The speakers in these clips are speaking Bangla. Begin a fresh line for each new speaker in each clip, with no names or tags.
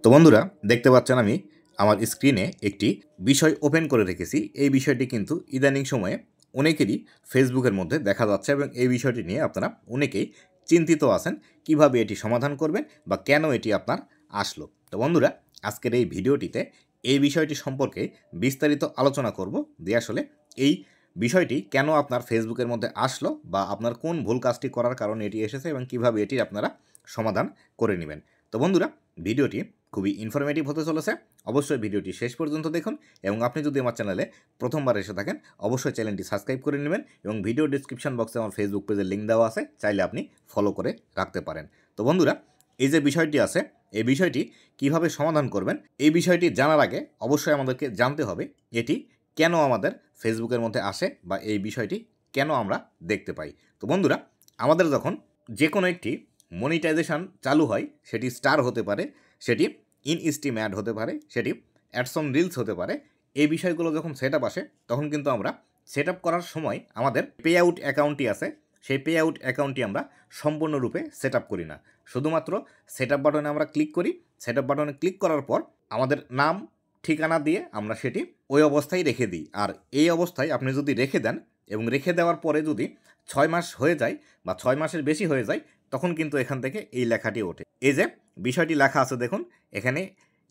তো বন্ধুরা দেখতে পাচ্ছেন আমি আমার স্ক্রিনে একটি বিষয় ওপেন করে রেখেছি। এই বিষয়টি কিন্তু ইদানিং সময়ে অনেকেরই ফেসবুকের মধ্যে দেখা যাচ্ছে এবং এই বিষয়টি নিয়ে আপনারা অনেকেই চিন্তিত আছেন কিভাবে এটি সমাধান করবেন বা কেন এটি আপনার আসলো। তো বন্ধুরা আজকের এই ভিডিওটিতে এই বিষয়টি সম্পর্কে বিস্তারিত আলোচনা করব যে আসলে এই বিষয়টি কেন আপনার ফেসবুকের মধ্যে আসলো বা আপনার কোন ভুল কাজটি করার কারণে এটি এসেছে এবং কিভাবে এটি আপনারা সমাধান করে নেবেন। তো বন্ধুরা ভিডিওটি খুবই ইনফরমেটিভ হতে চলেছে। অবশ্যই ভিডিওটি শেষ পর্যন্ত দেখুন এবং আপনি যদি আমার চ্যানেলে প্রথমবার এসে থাকেন অবশ্যই চ্যানেলটি সাবস্ক্রাইব করে নেবেন এবং ভিডিও ডিসক্রিপশন বক্সে আমার ফেসবুক পেজের লিঙ্ক দেওয়া আছে, চাইলে আপনি ফলো করে রাখতে পারেন। তো বন্ধুরা এই যে বিষয়টি আছে এই বিষয়টি কিভাবে সমাধান করবেন এই বিষয়টি জানার আগে অবশ্যই আমাদেরকে জানতে হবে এটি কেন আমাদের ফেসবুকের মধ্যে আসে বা এই বিষয়টি কেন আমরা দেখতে পাই। তো বন্ধুরা আমাদের যখন যে কোনো একটি মনিটাইজেশন চালু হয় সেটি স্টার হতে পারে, সেটি ইন স্ট্রিম অ্যাড হতে পারে, সেটি অ্যাডস অন রিলস হতে পারে। এই বিষয়গুলো যখন সেট আপ আসে তখন কিন্তু আমরা সেট আপ করার সময় আমাদের পে আউট অ্যাকাউন্টটি আছে, সেই পে আউট অ্যাকাউন্টটি আমরা সম্পূর্ণরূপে সেট আপ করি না। শুধুমাত্র সেট আপ বাটনে আমরা ক্লিক করি। সেট আপ বাটনে ক্লিক করার পর আমাদের নাম ঠিকানা দিয়ে আমরা সেটি ওই অবস্থায় রেখে দিই। আর এই অবস্থায় আপনি যদি রেখে দেন এবং রেখে দেওয়ার পরে যদি 6 মাস হয়ে যায় বা 6 মাসের বেশি হয়ে যায় তখন কিন্তু এখান থেকে এই লেখাটি ওঠে। এই যে বিষয়টি লেখা আছে দেখুন এখানে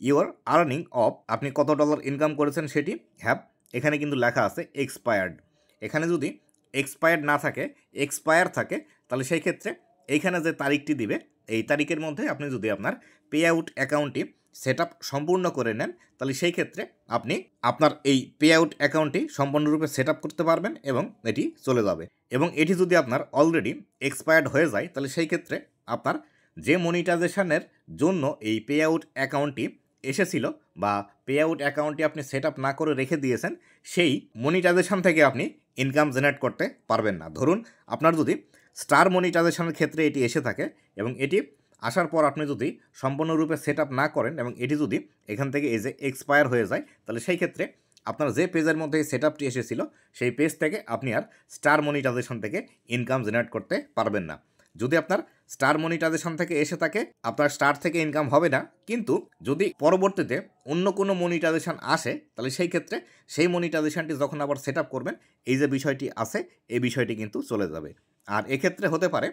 ইউর আর্নিং অফ, আপনি কত ডলার ইনকাম করেছেন সেটি হ্যাভ, এখানে কিন্তু লেখা আছে এক্সপায়ার্ড। এখানে যদি এক্সপায়ার্ড না থাকে এক্সপায়ার থাকে তাহলে সেই ক্ষেত্রে এইখানে যে তারিখটি দিবে এই তারিখের মধ্যে আপনি যদি আপনার পে আউট অ্যাকাউন্টটি সেট আপ সম্পূর্ণ করে নেন তাহলে সেই ক্ষেত্রে আপনি আপনার এই পে আউট অ্যাকাউন্টটি সম্পূর্ণরূপে সেট আপ করতে পারবেন এবং এটি চলে যাবে। এবং এটি যদি আপনার অলরেডি এক্সপায়ার্ড হয়ে যায় তাহলে সেই ক্ষেত্রে আপনার যে মনিটাইজেশনের জন্য এই পে আউট অ্যাকাউন্টটি এসেছিল বা পে আউট অ্যাকাউন্টটি আপনি সেট আপ না করে রেখে দিয়েছেন সেই মনিটাইজেশন থেকে আপনি ইনকাম জেনারেট করতে পারবেন না। ধরুন আপনার যদি স্টার মনিটাইজেশনের ক্ষেত্রে এটি এসে থাকে এবং এটি আসার পর আপনি যদি সম্পূর্ণরূপে সেট আপ না করেন এবং এটি যদি এখান থেকে এই যে এক্সপায়ার হয়ে যায় তাহলে সেই ক্ষেত্রে আপনার যে পেজের মধ্যে সেট আপটি এসেছিল সেই পেজ থেকে আপনি আর স্টার মনিটাইজেশন থেকে ইনকাম জেনারেট করতে পারবেন না। যদি আপনার স্টার মনিটাইজেশন থেকে এসে থাকে আপনার স্টার থেকে ইনকাম হবে না, কিন্তু যদি পরবর্তীতে অন্য কোনো মনিটাইজেশন আসে তাহলে সেই ক্ষেত্রে সেই মনিটাইজেশনটি যখন আবার সেট আপ করবেন এই যে বিষয়টি আছে এই বিষয়টি কিন্তু চলে যাবে। আর এক্ষেত্রে হতে পারে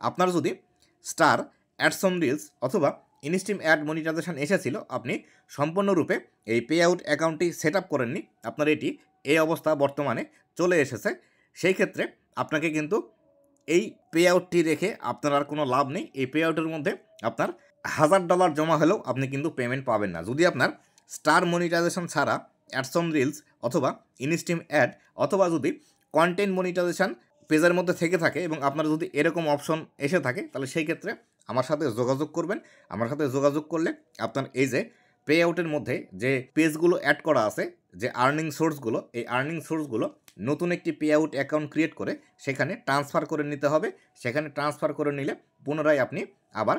আপনার যদি স্টার অ্যাডস অন রিলস অথবা ইনস্ট্রিম অ্যাড মনিটাইজেশন এসেছিল আপনি সম্পূর্ণরূপে এই পে আউট অ্যাকাউন্টটি সেট আপ করেননি, আপনার এটি এই অবস্থা বর্তমানে চলে এসেছে, সেই ক্ষেত্রে আপনাকে কিন্তু এই পে আউটটি রেখে আপনার আর কোনো লাভ নেই। এই পে আউটের মধ্যে আপনার $1000 জমা হলেও আপনি কিন্তু পেমেন্ট পাবেন না। যদি আপনার স্টার মনিটাইজেশন ছাড়া অ্যাডস অন রিলস অথবা ইনস্ট্রিম অ্যাড অথবা যদি কন্টেন্ট মনিটাইজেশন পেজের মধ্যে থেকে থাকে এবং আপনার যদি এরকম অপশন এসে থাকে তাহলে সেই ক্ষেত্রে আমার সাথে যোগাযোগ করবেন। আমার সাথে যোগাযোগ করলে আপনার এই যে পে আউটের মধ্যে যে পেজগুলো অ্যাড করা আছে, যে আর্নিং সোর্সগুলো, এই আর্নিং সোর্সগুলো নতুন একটি পে আউট অ্যাকাউন্ট ক্রিয়েট করে সেখানে ট্রান্সফার করে নিতে হবে। সেখানে ট্রান্সফার করে নিলে পুনরায় আপনি আবার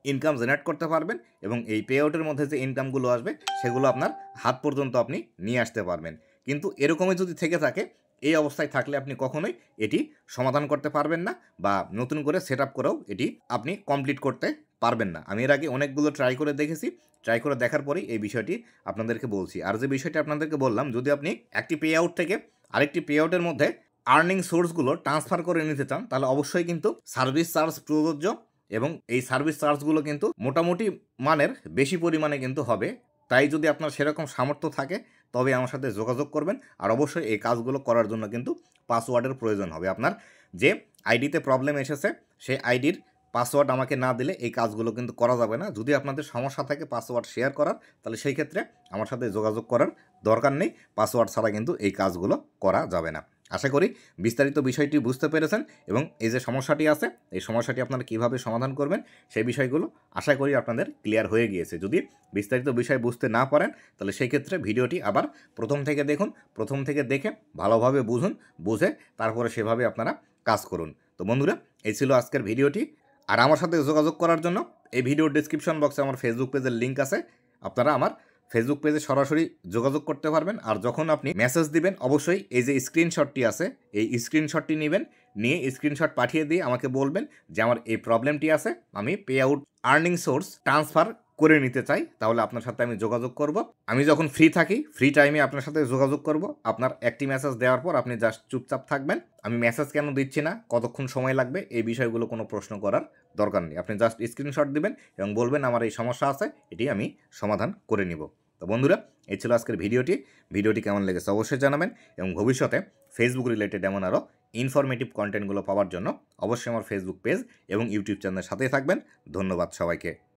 ইনকাম জেনারেট করতে পারবেন এবং এই পে আউটের মধ্যে যে ইনকামগুলো আসবে সেগুলো আপনার হাত পর্যন্ত আপনি নিয়ে আসতে পারবেন। কিন্তু এরকমই যদি থেকে থাকে এই অবস্থায় থাকলে আপনি কখনোই এটি সমাধান করতে পারবেন না বা নতুন করে সেট আপ করেও এটি আপনি কমপ্লিট করতে পারবেন না। আমি এর আগে অনেকগুলো ট্রাই করে দেখেছি, ট্রাই করে দেখার পরেই এই বিষয়টি আপনাদেরকে বলছি। আর যে বিষয়টি আপনাদেরকে বললাম যদি আপনি একটি পে আউট থেকে আরেকটি পে আউটের মধ্যে আর্নিং সোর্সগুলো ট্রান্সফার করে নিতে চান তাহলে অবশ্যই কিন্তু সার্ভিস চার্জ প্রযোজ্য এবং এই সার্ভিস চার্জগুলো কিন্তু মোটামুটি মানের বেশি পরিমাণে কিন্তু হবে। তাই যদি আপনার সেরকম সামর্থ্য থাকে তবে আমার সাথে যোগাযোগ করবেন। আর অবশ্যই এই কাজগুলো করার জন্য কিন্তু পাসওয়ার্ডের প্রয়োজন হবে। আপনার যে আইডিতে প্রবলেম এসেছে সেই আইডির পাসওয়ার্ড আমাকে না দিলে এই কাজগুলো কিন্তু করা যাবে না। যদি আপনাদের সমস্যা থাকে পাসওয়ার্ড শেয়ার করার তাহলে সেই ক্ষেত্রে আমার সাথে যোগাযোগ করার দরকার নেই, পাসওয়ার্ড ছাড়া কিন্তু এই কাজগুলো করা যাবে না। আশা করি বিস্তারিত বিষয়টি বুঝতে পেরেছেন এবং এই যে সমস্যাটি আছে এই সমস্যাটি আপনারা কীভাবে সমাধান করবেন সেই বিষয়গুলো আশা করি আপনাদের ক্লিয়ার হয়ে গিয়েছে। যদি বিস্তারিত বিষয় বুঝতে না পারেন তাহলে সেই ক্ষেত্রে ভিডিওটি আবার প্রথম থেকে দেখুন, প্রথম থেকে দেখে ভালোভাবে বুঝুন, বুঝে তারপরে সেভাবে আপনারা কাজ করুন। তো বন্ধুরা এই ছিল আজকের ভিডিওটি। আর আমার সাথে যোগাযোগ করার জন্য এই ভিডিওর ডিসক্রিপশন বক্সে আমার ফেসবুক পেজের লিঙ্ক আছে, আপনারা আমার ফেসবুক পেজে সরাসরি যোগাযোগ করতে পারবেন। আর যখন আপনি মেসেজ দিবেন অবশ্যই এই যে স্ক্রিনশটটি আছে এই স্ক্রিনশটটি নেবেন, নিয়ে স্ক্রিনশট পাঠিয়ে দিয়ে আমাকে বলবেন যে আমার এই প্রবলেমটি আছে, আমি pay out earning source transfer করে নিতে চাই তাহলে আপনার সাথে আমি যোগাযোগ করব। আমি যখন ফ্রি থাকি ফ্রি টাইমে আপনার সাথে যোগাযোগ করব। আপনার একটি মেসেজ দেওয়ার পর আপনি জাস্ট চুপচাপ থাকবেন। আমি মেসেজ কেন দিচ্ছি না, কতক্ষণ সময় লাগবে, এই বিষয়গুলো কোনো প্রশ্ন করার দরকার নেই। আপনি জাস্ট স্ক্রিনশট দিবেন এবং বলবেন আমার এই সমস্যা আছে, এটি আমি সমাধান করে নিব। তো বন্ধুরা, এই ছিল আজকের ভিডিওটি কেমন লেগেছে অবশ্যই জানাবেন এবং ভবিষ্যতে ফেসবুক রিলেটেড এমন আরও ইনফরমেটিভ কন্টেন্টগুলো পাওয়ার জন্য অবশ্যই আমার ফেসবুক পেজ এবং ইউটিউব চ্যানেলের সাথেই থাকবেন। ধন্যবাদ সবাইকে।